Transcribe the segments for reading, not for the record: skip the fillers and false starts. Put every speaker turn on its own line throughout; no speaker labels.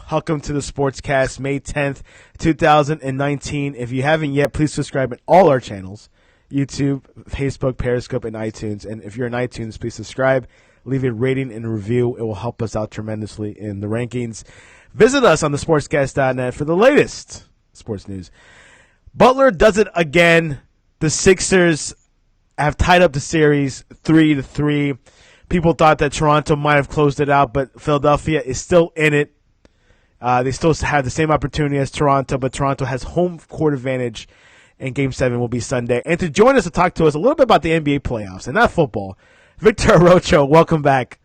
Welcome to the Sportscast, May 10th, 2019. If you haven't yet, please subscribe at all our channels, YouTube, Facebook, Periscope, and iTunes. And if you're in iTunes, please subscribe, leave a rating and a review. It will help us out tremendously in the rankings. Visit us on thesportscast.net for the latest sports news. Butler does it again. The Sixers have tied up the series 3-3. People thought that Toronto might have closed it out, but Philadelphia is still in it. They still have the same opportunity as Toronto, but Toronto has home court advantage, and Game 7 will be Sunday. And to join us to talk to us a little bit about the NBA playoffs and not football, Victor Arocho, welcome back.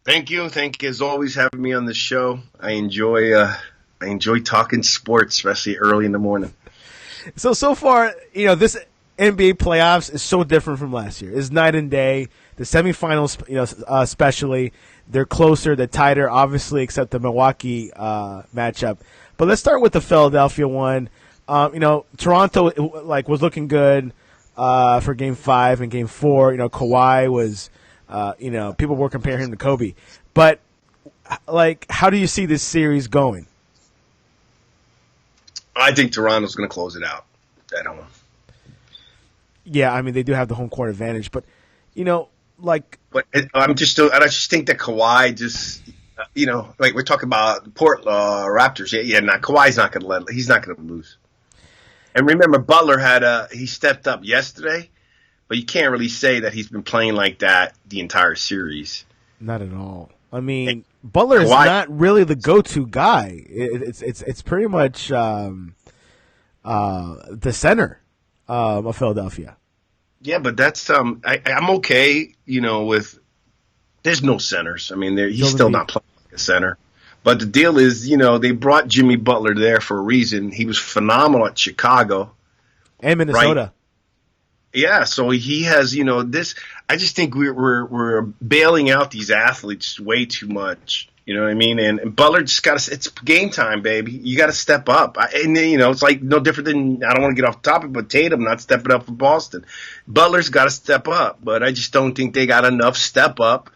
Thank you. Thank you, as always, having me on the show. I enjoy talking sports, especially early in the morning.
So far, this NBA playoffs is so different from last year. It's night and day. The semifinals, especially, they're closer, they're tighter, obviously, except the Milwaukee matchup. But let's start with the Philadelphia one. Toronto was looking good for Game 5 and Game 4. Kawhi was, people were comparing him to Kobe. But how do you see this series going?
I think Toronto's going to close it out. I don't know.
Yeah, they do have the home court advantage, but
But I just think that Kawhi we're talking about Raptors. Kawhi's he's not going to lose. And remember, Butler he stepped up yesterday, but you can't really say that he's been playing like that the entire series.
Not at all. Butler is not really the go-to guy. It's pretty much the center of Philadelphia.
Yeah, but that's I'm okay, with there's no centers. He's still not playing like a center. But the deal is, they brought Jimmy Butler there for a reason. He was phenomenal at Chicago
and Minnesota.
Right? Yeah, so he has, this. I just think we're bailing out these athletes way too much. You know what I mean? And Butler just it's game time, baby. You got to step up. It's like no different than, I don't want to get off the topic, but Tatum not stepping up for Boston. Butler's got to step up, but I just don't think they got enough step up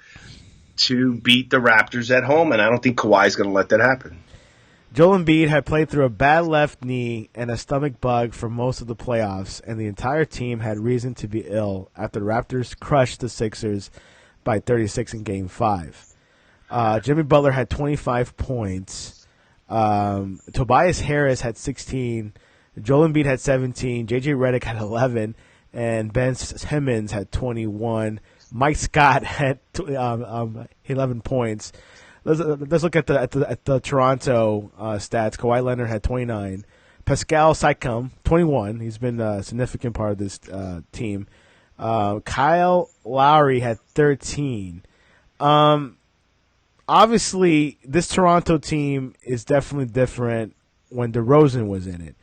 to beat the Raptors at home, and I don't think Kawhi's going to let that happen.
Joel Embiid had played through a bad left knee and a stomach bug for most of the playoffs, and the entire team had reason to be ill after the Raptors crushed the Sixers by 36 in Game 5. Jimmy Butler had 25 points. Tobias Harris had 16. Joel Embiid had 17. J.J. Redick had 11. And Ben Simmons had 21. Mike Scott had 11 points. Let's look at the Toronto stats. Kawhi Leonard had 29. Pascal Siakam, 21. He's been a significant part of this team. Kyle Lowry had 13. Obviously, this Toronto team is definitely different when DeRozan was in it.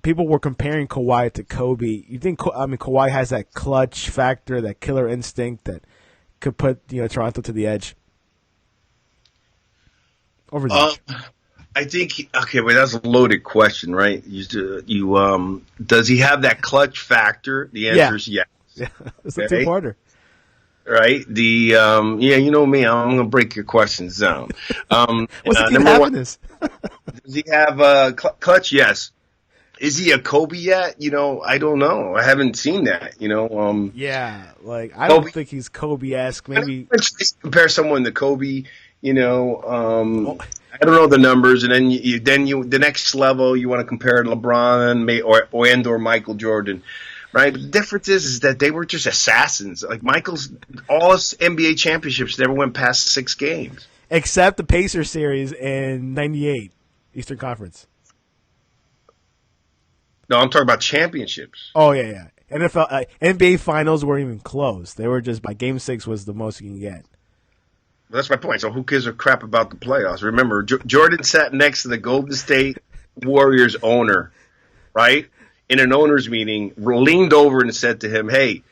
People were comparing Kawhi to Kobe. You think Kawhi has that clutch factor, that killer instinct that could put Toronto to the edge? Over the edge.
I think but that's a loaded question, right? Does he have that clutch factor? The answer is yes.
Yeah, it's a two-parter.
Right? You know me, I'm going to break your questions down.
What's the keep having this?
Does he have clutch? Yes. Is he a Kobe yet? I don't know. I haven't seen that,
Yeah, I don't think he's Kobe-esque. Maybe
compare someone to Kobe, I don't know the numbers, and then the next level you want to compare to LeBron or Michael Jordan. Right, but the difference is that they were just assassins. Like Michael's, all his NBA championships never went past 6 games,
except the Pacers series in '98, Eastern Conference.
No, I'm talking about championships.
Oh yeah. NBA Finals weren't even close. They were just by Game 6 was the most you can get.
Well, that's my point. So who gives a crap about the playoffs? Remember, Jordan sat next to the Golden State Warriors owner, right? In an owners meeting, leaned over and said to him, "Hey,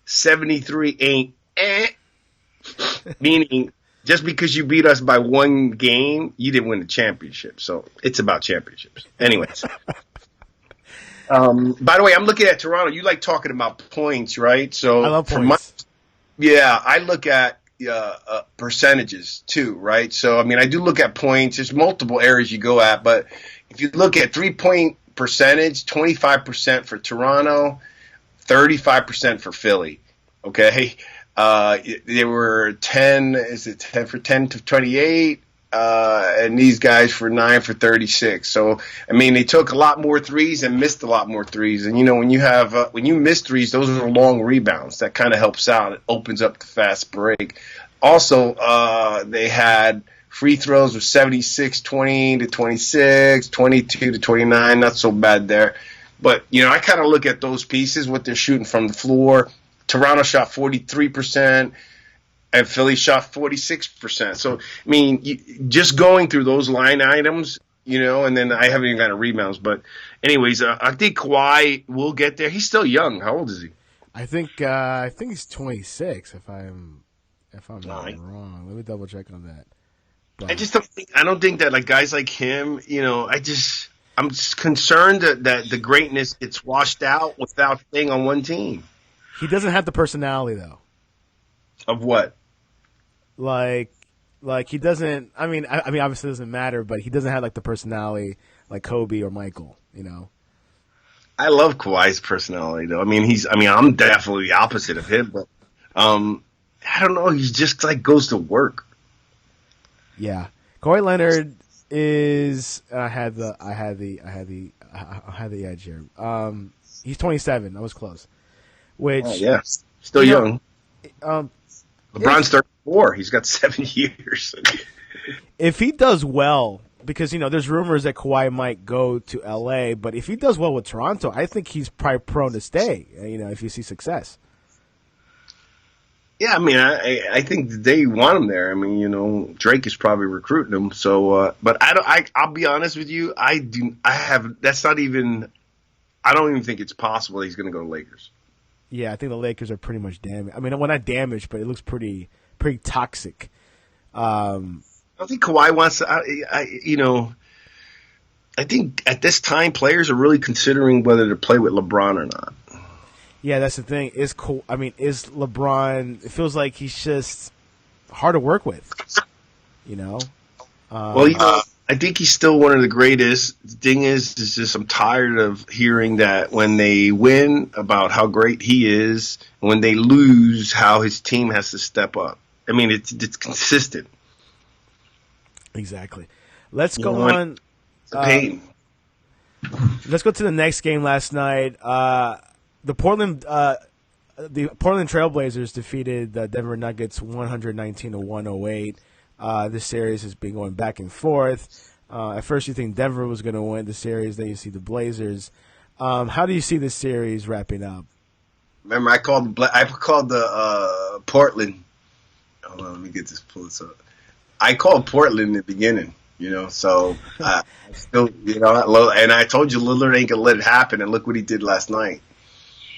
73 ain't meaning just because you beat us by 1 game, you didn't win the championship." So it's about championships. Anyways. By the way, I'm looking at Toronto. You like talking about points, right? So
I love points.
I look at percentages too, right? So I mean, I do look at points. There's multiple areas you go at, but if you look at 3-point percentage, 25% for Toronto, 35% for Philly. Okay, they were 10. Is it 10 for 10 to 28? And these guys for 9 for 36. So, I mean, they took a lot more threes and missed a lot more threes. And, you know, when you miss threes, those are long rebounds. That kind of helps out. It opens up the fast break. Also, they had free throws of 76, 20 to 26, 22 to 29. Not so bad there. But, you know, I kind of look at those pieces, what they're shooting from the floor. Toronto shot 43%. And Philly shot 46%. So, I mean, just going through those line items, you know, and then I haven't even got rebounds. But anyways, I think Kawhi will get there. He's still young. How old is he?
I think he's 26. If I'm not wrong, let me double check on that. But
I don't think that like guys like him, you know, I'm just concerned that the greatness gets washed out without staying on one team.
He doesn't have the personality though.
Of what?
Like he doesn't. I mean, obviously it doesn't matter, but he doesn't have like the personality like Kobe or Michael. You know.
I love Kawhi's personality, though. I mean, I'm definitely the opposite of him, but I don't know. He just like goes to work.
Yeah, Kawhi Leonard is. I had the edge here. He's 27. I was close. Which
yeah, still young. LeBron's 34. He's got 7 years.
If he does well, because, you know, there's rumors that Kawhi might go to L.A., but if he does well with Toronto, I think he's probably prone to stay, you know, if you see success.
Yeah, I mean, I think they want him there. I mean, you know, Drake is probably recruiting him. So, but I'll be honest with you. I don't even think it's possible he's going to go to Lakers.
Yeah, I think the Lakers are pretty much damaged. I mean, well, not damaged, but it looks pretty toxic.
I think Kawhi wants to, I think at this time players are really considering whether to play with LeBron or not.
Yeah, that's the thing. Is LeBron, it feels like he's just hard to work with, you know?
Well, you know, I think he's still one of the greatest. The thing is just I'm tired of hearing that when they win about how great he is, and when they lose, how his team has to step up. I mean, it's consistent.
Exactly. Let's go on.
Pain.
Let's go to the next game last night. The Portland Trailblazers defeated the Denver Nuggets 119-108. This series has been going back and forth. At first, you think Denver was going to win the series. Then you see the Blazers. How do you see this series wrapping up?
Remember, I called the Portland. Hold on, let me get this pull this up. I called Portland in the beginning, you know. So I still, you know, and I told you Lillard ain't gonna let it happen. And look what he did last night.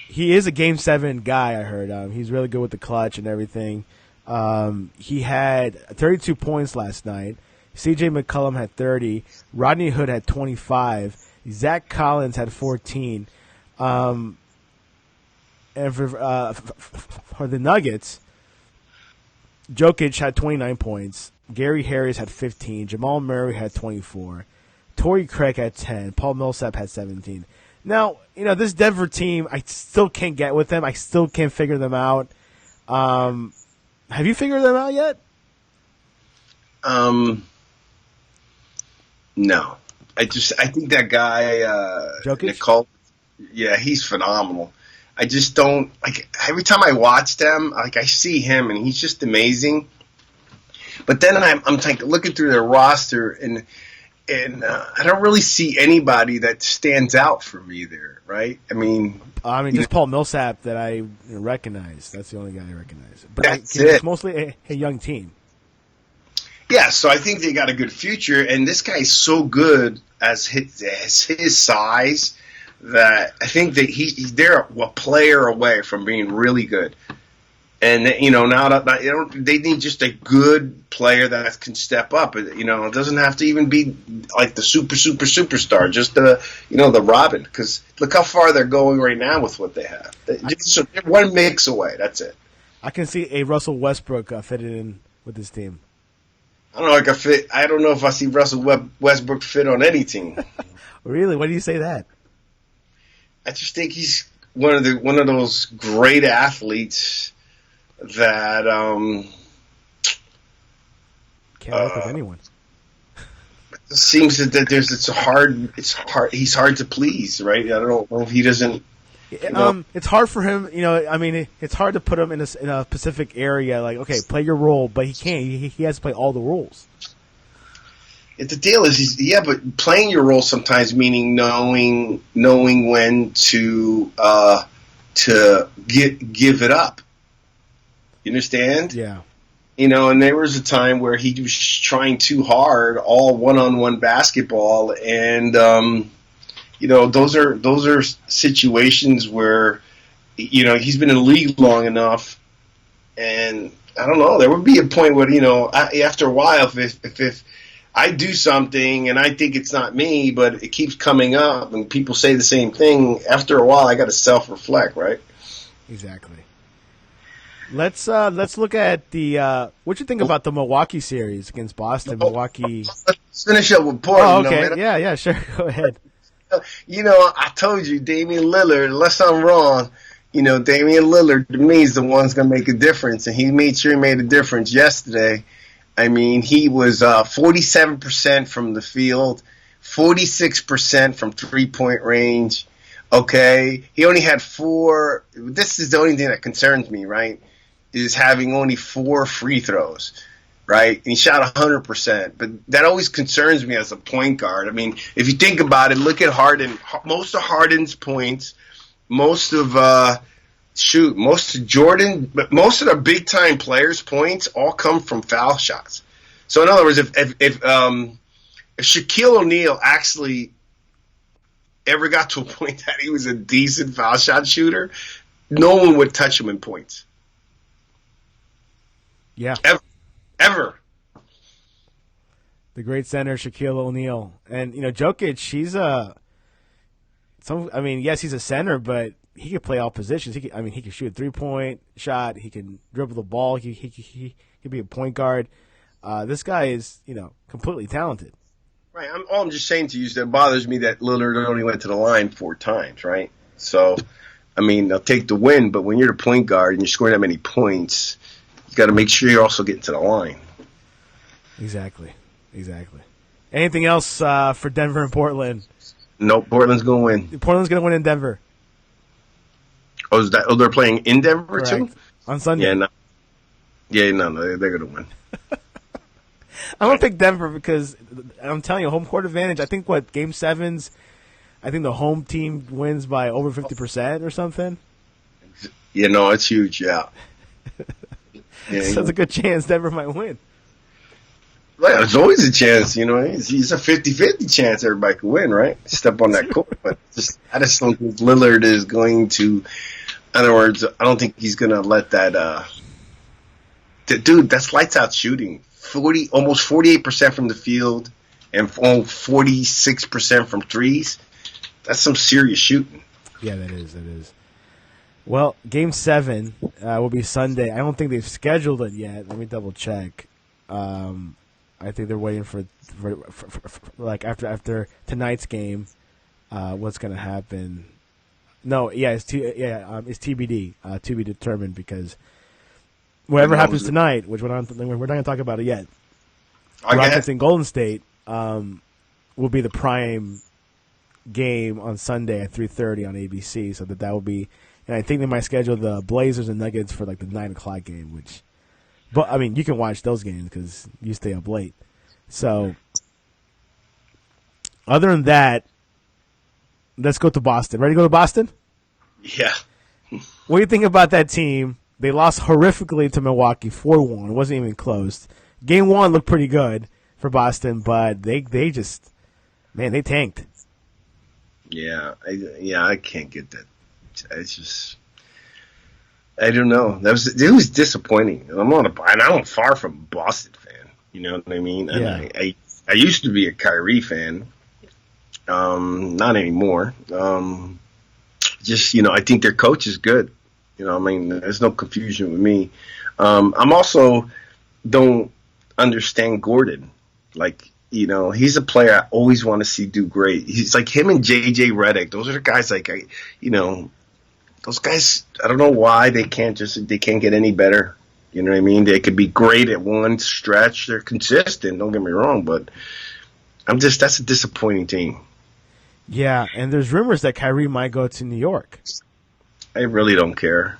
He is a Game 7 guy, I heard. He's really good with the clutch and everything. He had 32 points last night. C.J. McCollum had 30. Rodney Hood had 25. Zach Collins had 14. And for the Nuggets, Jokic had 29 points. Gary Harris had 15. Jamal Murray had 24. Torrey Craig had 10. Paul Millsap had 17. Now, you know, this Denver team, I still can't get with them. I still can't figure them out. Have you figured them out yet?
No. I think that guy,
Jokic?
Nicole, yeah, he's phenomenal. I just don't, like, every time I watch them, like, I see him and he's just amazing. But then I'm like looking through their roster and I don't really see anybody that stands out for me there, right? I mean,
just Paul Millsap that I recognize. That's the only guy I recognize. But
that's
it's mostly a young team.
Yeah, so I think they got a good future, and this guy's so good as his size that I think that they're a player away from being really good. And, you know, now that they need just a good player that can step up. You know, it doesn't have to even be like the superstar, just the Robin. Because look how far they're going right now with what they have. So they're one mix away. That's it.
I can see a Russell Westbrook fitted in with this team.
I don't know. I don't know if I see Russell Westbrook fit on any team.
Really? Why do you say that?
I just think he's one of those great athletes that
Can't work with anyone.
Seems that he's hard to please, right? I don't know if he doesn't.
It's hard for him, it's hard to put him in a specific area. Like, okay, play your role, but he can't. He has to play all the roles.
The deal is, but playing your role sometimes meaning knowing when to give it up. You understand?
Yeah.
And there was a time where he was trying too hard, all one-on-one basketball, and those are situations where he's been in the league long enough, and I don't know. There would be a point where after a while, if I do something and I think it's not me, but it keeps coming up and people say the same thing, after a while I got to self-reflect, right?
Exactly. Let's look at the what you think about the Milwaukee series against Boston. Milwaukee.
Let's finish up with Portland.
Oh, okay. Yeah, sure. Go ahead.
I told you, Damian Lillard, unless I'm wrong, Damian Lillard to me is the one that's going to make a difference, and he made sure he made a difference yesterday. I mean, he was 47% from the field, 46% from three-point range. Okay, he only had 4. This is the only thing that concerns me, right? Is having only 4 free throws, right? And he shot 100%, but that always concerns me as a point guard. I mean, if you think about it, look at Harden. Most of Harden's points, most of Jordan, but most of the big time players' points all come from foul shots. So in other words, if Shaquille O'Neal actually ever got to a point that he was a decent foul shot shooter, no one would touch him in points.
Yeah.
Ever.
The great center, Shaquille O'Neal. And, Jokic, he's yes, he's a center, but he can play all positions. He can shoot a 3-point shot. He can dribble the ball. He can be a point guard. This guy is, completely talented.
Right. All I'm just saying to you is that it bothers me that Lillard only went to the line 4 times, right? So, they'll take the win, but when you're the point guard and you're scoring that many points, you got to make sure you're also getting to the line.
Exactly. Anything else for Denver and Portland?
Nope, Portland's going to win.
Portland's going to win in Denver.
Oh, they're playing in Denver
Correct.
too?
On Sunday.
They're going to win.
I'm going to pick Denver because I'm telling you, home court advantage. I think Game 7's, I think the home team wins by over 50% or something.
It's huge, yeah.
So there's a good chance Denver might win.
Well, there's always a chance, He's a 50-50 chance everybody could win, right? Step on that court. But I just don't think Lillard is going to, in other words, I don't think he's going to let that, dude, that's lights out shooting. Almost 48% from the field and 46% from threes. That's some serious shooting.
Yeah, that is. Well, Game 7 will be Sunday. I don't think they've scheduled it yet. Let me double check. I think they're waiting for like after tonight's game, what's going to happen. No, yeah, it's TBD, to be determined, because whatever happens tonight, which we're not going to talk about it yet. Rockets and Golden State will be the prime game on Sunday at 3:30 on ABC. So that will be, and I think they might schedule the Blazers and Nuggets for like the 9:00 game. But you can watch those games because you stay up late. So other than that, let's go to Boston. Ready to go to Boston?
Yeah.
What do you think about that team? They lost horrifically to Milwaukee, 4-1. It wasn't even close. Game 1 looked pretty good for Boston, but they just, they tanked.
Yeah, I can't get that. It's just, I don't know. It was disappointing. I'm far from a Boston fan. You know what I mean? And
yeah.
I used to be a Kyrie fan. Not anymore. I think their coach is good. You know, I mean, there's no confusion with me. I'm also don't understand Gordon. Like, you know, he's a player I always want to see do great. He's like him and JJ Redick. Those are the guys like you know, those guys. I don't know why they can't get any better. You know what I mean? They could be great at one stretch. They're consistent. Don't get me wrong, but that's a disappointing team.
Yeah, and there's rumors that Kyrie might go to New York.
I really don't care.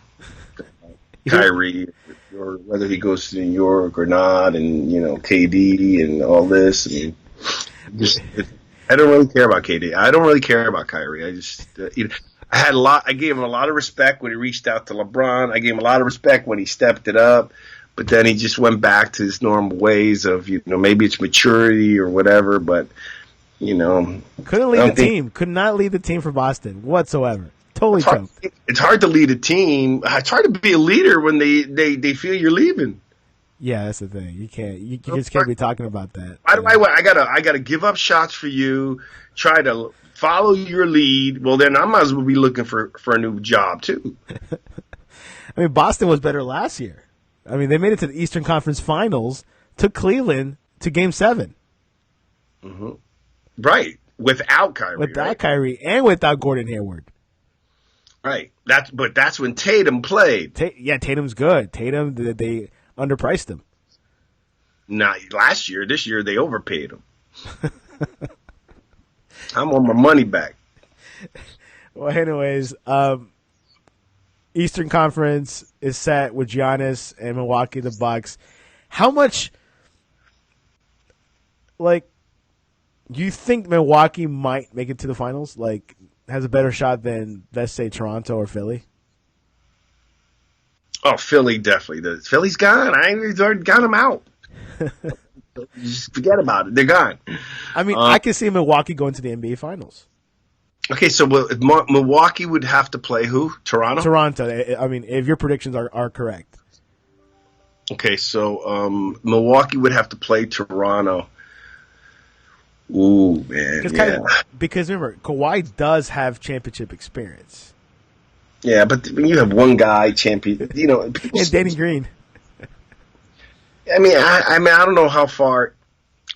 Kyrie, or whether he goes to New York or not, and you know KD and all this. I don't really care about KD. I don't really care about Kyrie. I just I gave him a lot of respect when he reached out to LeBron. I gave him a lot of respect when he stepped it up, but then he just went back to his normal ways of maybe it's maturity or whatever. But
couldn't lead the team. Could not lead the team for Boston whatsoever. Totally choked.
It's hard to lead a team. It's hard to be a leader when they feel you're leaving.
Yeah, that's the thing. You can't. You just can't be talking about that.
I gotta give up shots for you. Try to follow your lead. Well, then I might as well be looking for a new job too.
I mean, Boston was better last year. I mean, they made it to the Eastern Conference Finals, took Cleveland to Game 7.
Mm-hmm. Right, without Kyrie.
Kyrie and without Gordon Hayward.
Right. That's when Tatum played.
Tatum's good. Tatum, they underpriced him.
Not last year. This year they overpaid him. I want my money back.
Well, anyways, Eastern Conference is set with Giannis and Milwaukee, the Bucks. How much, you think Milwaukee might make it to the finals? Has a better shot than, let's say, Toronto or Philly?
Oh, Philly definitely does. Philly's gone. He's already got them out. Just forget about it. They're gone.
I mean, I can see Milwaukee going to the NBA Finals.
Okay, so Milwaukee would have to play who? Toronto?
Toronto. I mean, if your predictions are correct.
Okay, so Milwaukee would have to play Toronto. Ooh, man.
Because remember, Kawhi does have championship experience.
Yeah, but when you have one guy champion,
and Danny Green.
I mean, I don't know how far.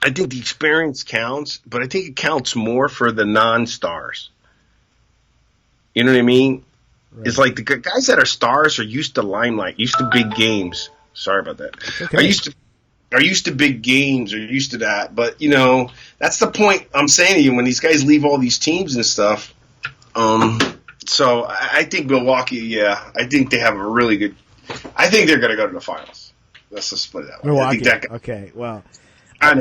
I think the experience counts, but I think it counts more for the non-stars. You know what I mean? Right. It's like the guys that are stars are used to limelight, used to big games. Sorry about that. Okay. Are used to big games, or used to that. But that's the point I'm saying to you. When these guys leave all these teams and stuff, so I think Milwaukee. Yeah, I think they have a really good. I think they're going to go to the finals. Let's just split it out.
Milwaukee. Okay, well, I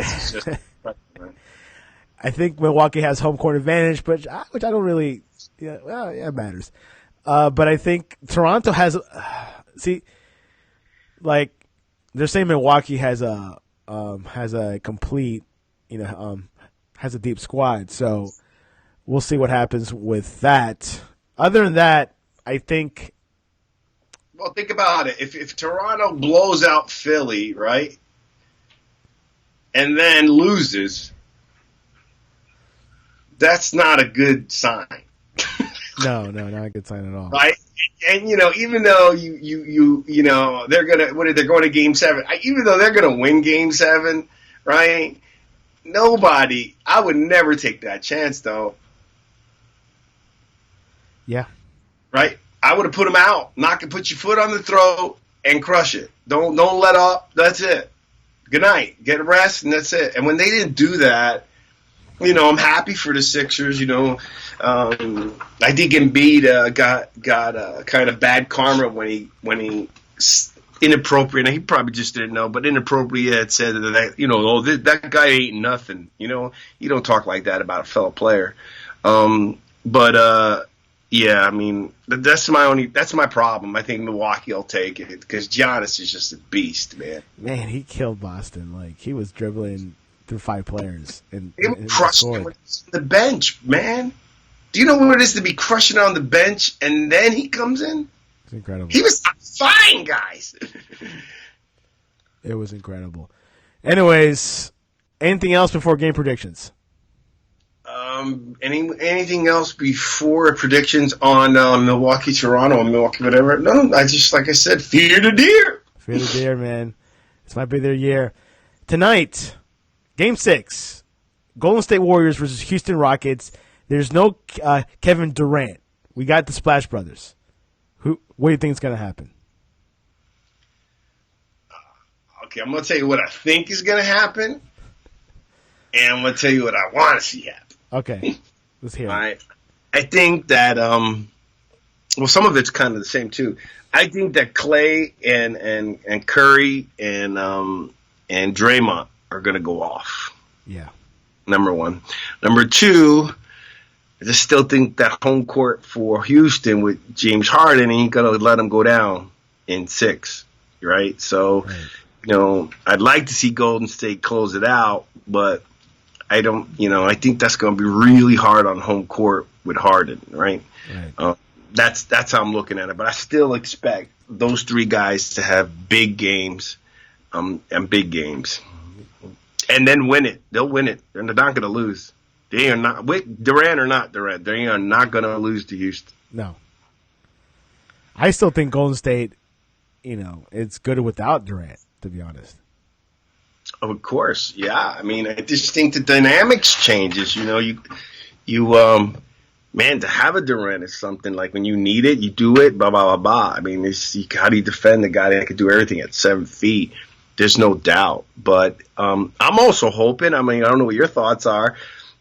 think Milwaukee has home court advantage, which I don't really. Yeah, well, it matters. But I think Toronto has. They're saying Milwaukee has a complete, has a deep squad. So we'll see what happens with that. Other than that, I think.
Well, think about it. If Toronto blows out Philly, right, and then loses, that's not a good sign.
No, not a good sign at all.
Right? And even though they're going to Game 7. Even though they're going to win Game 7, right? I would never take that chance, though.
Yeah.
Right. I would have put them out. Put your foot on the throat and crush it. Don't let up. That's it. Good night. Get a rest, and that's it. And when they didn't do that, I'm happy for the Sixers. I think Embiid got kind of bad karma when he inappropriate. And he probably just didn't know, but inappropriate had said that that guy ain't nothing. You don't talk like that about a fellow player. Yeah, I mean that's my problem. I think Milwaukee will take it because Giannis is just a beast, man.
Man, he killed Boston. He was dribbling through 5 players and
crushing him on the bench, man. Do you know what it is to be crushing on the bench and then he comes in?
It's incredible.
He was fine, guys.
It was incredible. Anyways, anything else before game predictions?
Anything else before predictions on Milwaukee, Toronto, Milwaukee, whatever? No, I just, like I said, fear the deer.
Fear the deer, man. This might be their year. Tonight, Game 6, Golden State Warriors versus Houston Rockets. There's no Kevin Durant. We got the Splash Brothers. What do you think is going to happen?
Okay, I'm going to tell you what I think is going to happen, and I'm going to tell you what I want to see happen.
Okay, let's hear it.
I think that, well, some of it's kind of the same, too. I think that Clay and Curry and Draymond are going to go off.
Yeah.
Number one. Number two, I just still think that home court for Houston with James Harden ain't going to let him go down in 6, right? So, I'd like to see Golden State close it out, but I don't, I think that's going to be really hard on home court with Harden, right? That's how I'm looking at it. But I still expect those 3 guys to have big games, and big games, and then win it. They'll win it, and they're not going to lose. They are not, with Durant or not Durant, they are not going to lose to Houston.
No. I still think Golden State, it's good without Durant, to be honest.
Of course, yeah. I mean, I just think the dynamics changes. Man, to have a Durant is something like when you need it, you do it, blah, blah, blah, blah. I mean, how do you defend the guy that can do everything at 7 feet? There's no doubt. But I'm also hoping, I don't know what your thoughts are,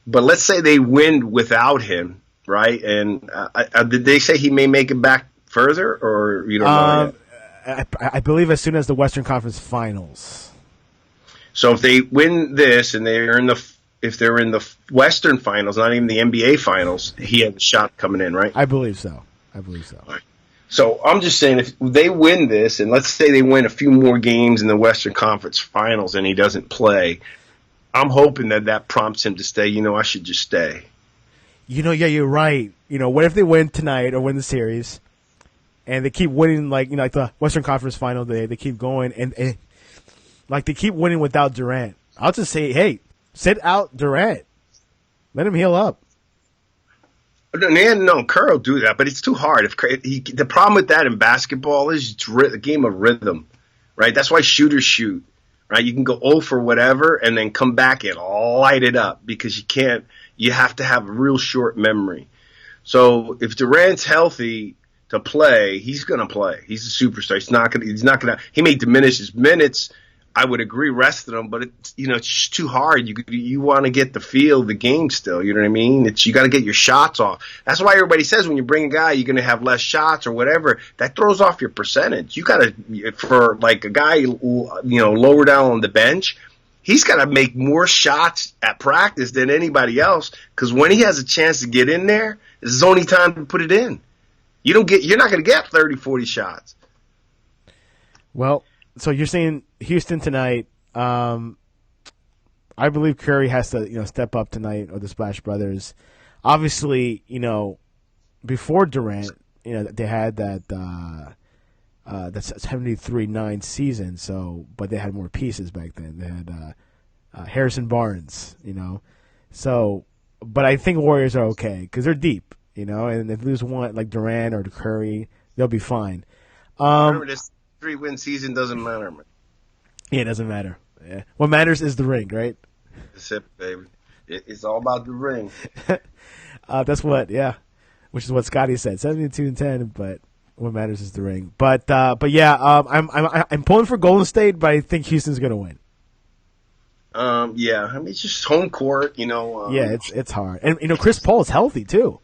but let's say they win without him, right? And did they say he may make it back further, or you don't know yet?
I believe as soon as the Western Conference Finals.
So if they win this and if they're in the Western Finals, not even the NBA Finals, he has a shot coming in, right?
I believe so.
Right. So I'm just saying, if they win this, and let's say they win a few more games in the Western Conference Finals and he doesn't play, I'm hoping that prompts him to stay. I should just stay.
Yeah, you're right. What if they win tonight or win the series, and they keep winning, like the Western Conference Final, they keep going, and like they keep winning without Durant. I'll just say, hey, sit out Durant. Let him heal up.
No, Curry will do that, but it's too hard. The problem with that in basketball is it's a game of rhythm, right? That's why shooters shoot, right? You can go 0 for whatever and then come back and light it up because you have to have a real short memory. So if Durant's healthy to play, he's going to play. He's a superstar. He may diminish his minutes. I would agree, resting him, but it's just too hard. You want to get the feel of the game still. You know what I mean? You got to get your shots off. That's why everybody says when you bring a guy, you're going to have less shots or whatever. That throws off your percentage. You got to, for like a guy, lower down on the bench, he's got to make more shots at practice than anybody else because when he has a chance to get in there, this is his only time to put it in. You're not going to get 30, 40 shots.
Well, so you're saying Houston tonight. I believe Curry has to step up tonight, or the Splash Brothers. Obviously, before Durant, they had that 73-9 season. So, but they had more pieces back then. They had Harrison Barnes. So, but I think Warriors are okay because they're deep. And if they lose one like Durant or Curry, they'll be fine.
Remember this. 3-win season doesn't matter, man.
Yeah, it doesn't matter. Yeah. What matters is the ring, right?
That's it, baby. It's all about the ring.
That's which is what Scotty said. 72-10, but what matters is the ring. But yeah, I'm pulling for Golden State, but I think Houston's gonna win.
Yeah, it's just home court,
yeah, it's hard, and Chris Paul is healthy too.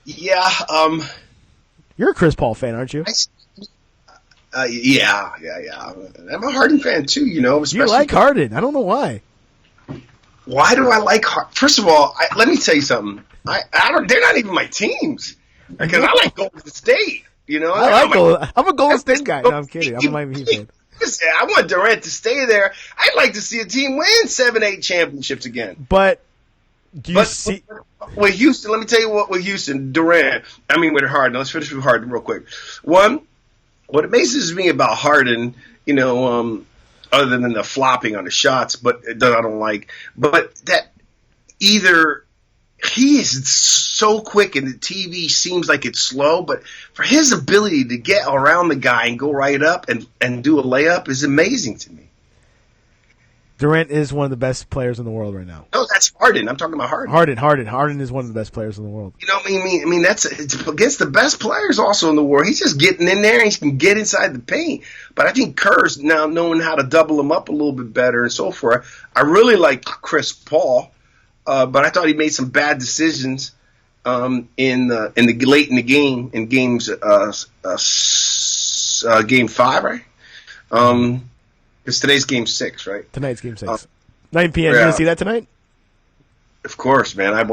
Yeah.
You're a Chris Paul fan, aren't you?
Yeah. I'm a Harden fan too,
You like Harden? I don't know why.
Why do I like Harden? First of all, let me tell you something. They're not even my teams because I like Golden State.
I'm a Golden State guy. No, I'm kidding. I'm a Miami fan.
I want Durant to stay there. I'd like to see a team win 7, 8 championships again.
But see?
With Houston, let me tell you what. With Houston, with Harden. Let's finish with Harden real quick. One. What amazes me about Harden, other than the flopping on the shots, but that I don't like, but that either he is so quick, and the TV seems like it's slow, but for his ability to get around the guy and go right up and do a layup is amazing to me.
Durant is one of the best players in the world right now.
No, that's Harden. I'm talking about Harden.
Harden is one of the best players in the world.
You know what I mean? I mean it's against the best players also in the world. He's just getting in there and he can get inside the paint. But I think Kerr's now knowing how to double him up a little bit better and so forth. I really like Chris Paul, but I thought he made some bad decisions in the late in the game in games game 5, right? Because today's game 6, right?
Tonight's game 6. 9 p.m. You going to see that tonight?
Of course, man. I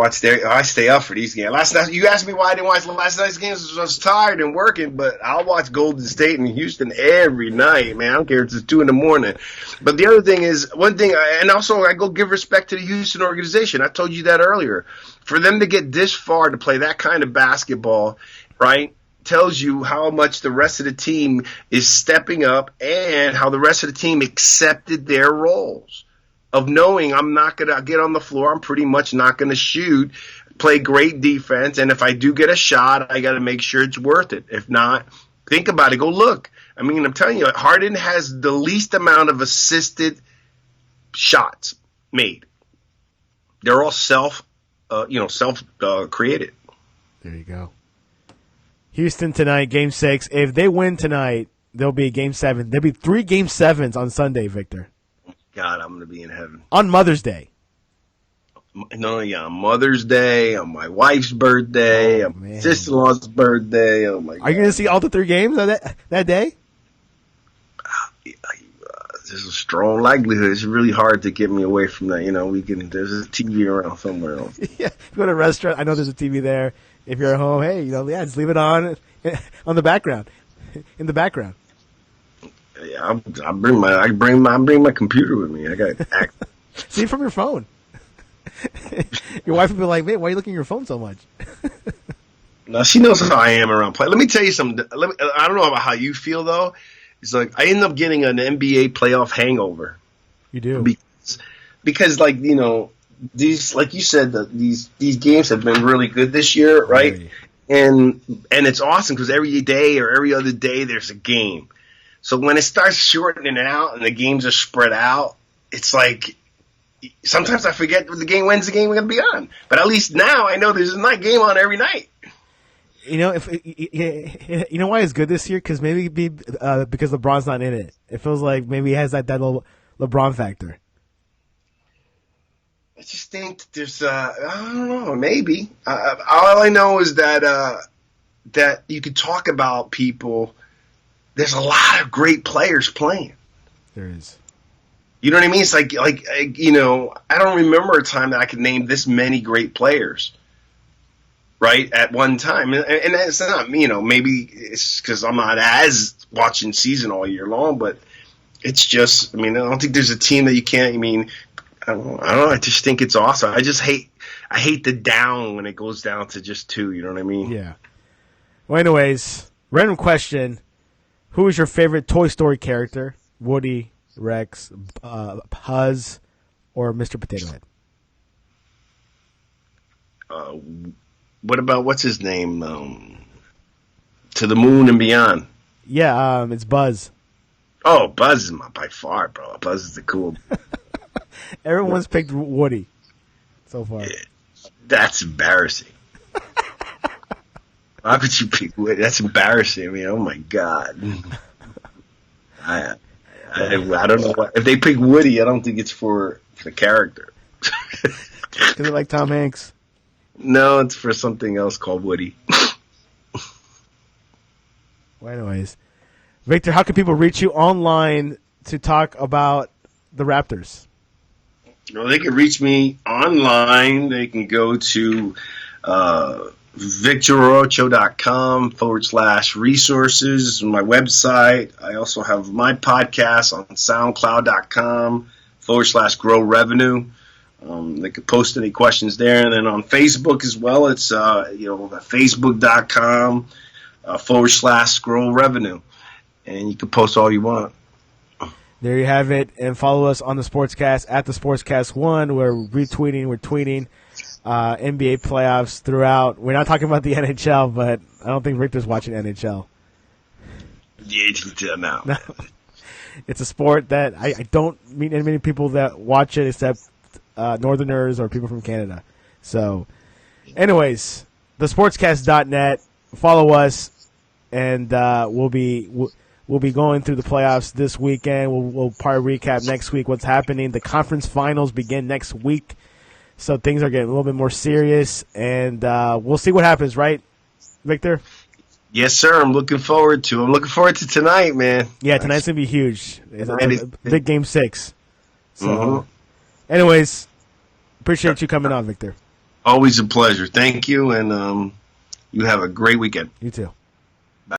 stay up for these games. Last night, you asked me why I didn't watch last night's games because I was tired and working, but I'll watch Golden State and Houston every night, man. I don't care if it's 2 in the morning. But the other thing is, and also I go give respect to the Houston organization. I told you that earlier. For them to get this far to play that kind of basketball, right? Tells you how much the rest of the team is stepping up and how the rest of the team accepted their roles of knowing I'm not going to get on the floor. I'm pretty much not going to shoot, play great defense. And if I do get a shot, I got to make sure it's worth it. If not, think about it. Go look. I mean, I'm telling you, Harden has the least amount of assisted shots made. They're all self-created.
There you go. Houston tonight, Game 6. If they win tonight, there'll be a Game 7. There'll be 3 Game 7s on Sunday, Victor.
God, I'm going to be in heaven.
On Mother's Day.
No, yeah, on Mother's Day, on my wife's birthday, on my sister-in-law's birthday. Oh, my God.
Are you going to see all the 3 games that day?
There's a strong likelihood. It's really hard to get me away from that. You know, there's a TV around somewhere else.
Yeah, you go to a restaurant, I know there's a TV there. If you're at home, hey, just leave it on the background, in the background.
Yeah, I bring my computer with me. I got access.
See from your phone. Your wife will be like, "Man, why are you looking at your phone so much?"
No, she knows how I am around play. Let me tell you something. I don't know about how you feel though. It's like I end up getting an NBA playoff hangover.
You do
because like these, like you said, these games have been really good this year, right? Really? And it's awesome because every day or every other day there's a game. So when it starts shortening out and the games are spread out, it's like sometimes I forget when's the game we're going to be on. But at least now I know there's a night game on every night.
You know, you know why it's good this year? Because because LeBron's not in it. It feels like maybe he has that little LeBron factor.
I just think there's, I don't know, maybe. All I know is that you could talk about people. There's a lot of great players playing.
There is.
You know what I mean? It's like I don't remember a time that I could name this many great players, right, at one time. And it's not, maybe it's because I'm not as watching season all year long, but it's just, I don't think there's a team that you can't, I don't know. I just think it's awesome. I hate the down when it goes down to just 2. You know what I mean?
Yeah. Well, anyways, random question: who is your favorite Toy Story character? Woody, Rex, Buzz, or Mr. Potato Head?
What about what's his name? To the Moon and Beyond.
Yeah, it's Buzz.
Oh, Buzz is by far, bro. Buzz is the cool.
Everyone's picked Woody so far.
Yeah, that's embarrassing. How could you pick Woody? That's embarrassing. Oh my God. I don't know if they pick Woody. I don't think it's for the character.
Is it like Tom Hanks?
No, it's for something else called Woody.
Well, anyways, Victor, how can people reach you online to talk about the Raptors?
They can reach me online. They can go to victorarocho.com/resources, my website. I also have my podcast on soundcloud.com/grow revenue. They could post any questions there. And then on Facebook as well, it's facebook.com/grow revenue. And you can post all you want.
There you have it. And follow us on the Sportscast at the Sportscast1. We're retweeting, we're tweeting. NBA playoffs throughout. We're not talking about the NHL, but I don't think Richter's watching NHL.
Yeah, no.
It's a sport that I don't meet many people that watch it except Northerners or people from Canada. So, anyways, thesportscast.net. Follow us, and we'll be going through the playoffs this weekend. We'll probably recap next week what's happening. The conference finals begin next week, so things are getting a little bit more serious, and we'll see what happens, right, Victor?
Yes, sir. I'm looking forward to tonight, man.
Yeah, tonight's going to be huge. It's a big Game 6. So, anyways, appreciate you coming on, Victor.
Always a pleasure. Thank you, and you have a great weekend.
You too.